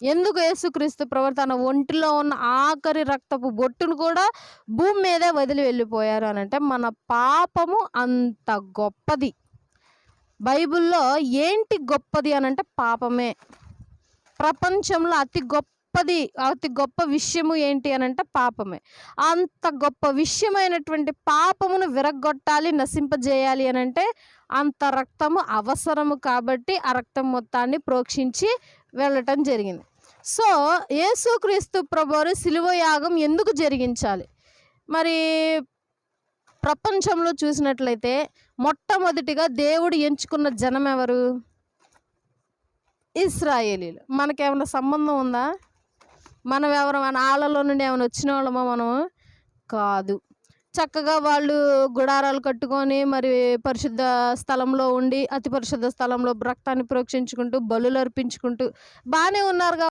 ఎందుకు యేసుక్రీస్తు ప్రభు తన ఒంటిలో ఉన్న ఆఖరి రక్తపు బొట్టును కూడా భూమి మీదే వదిలి వెళ్ళిపోయారు అనంటే మన పాపము అంత గొప్పది. బైబిల్‌లో ఏంటి గొప్పది అనంటే పాపమే. ప్రపంచంలో అతి గొప్ప విషయము ఏంటి అనంటే పాపమే. అంత గొప్ప విషయమైనటువంటి పాపమును విరగ్గొట్టాలి, నశింపజేయాలి అనంటే అంత రక్తము అవసరము. కాబట్టి ఆ రక్తం మొత్తాన్ని ప్రోక్షించి వెళ్ళటం జరిగింది. సో, యేసుక్రీస్తు ప్రభువారు శిలువ యాగం ఎందుకు జరిగించాలి? మరి ప్రపంచంలో చూసినట్లయితే మొట్టమొదటిగా దేవుడు ఎంచుకున్న జనం ఎవరు? ఇశ్రాయేలీయులు. మనకేమన్నా సంబంధం ఉందా? మనం మన ఆళ్ళలో నుండి ఏమైనా వచ్చినోళ్ళమా మనము? కాదు. చక్కగా వాళ్ళు గుడారాలు కట్టుకొని మరి పరిశుద్ధ స్థలంలో ఉండి, అతి పరిశుద్ధ స్థలంలో రక్తాన్ని ప్రోక్షించుకుంటూ, బలులర్పించుకుంటూ బానే ఉన్నారు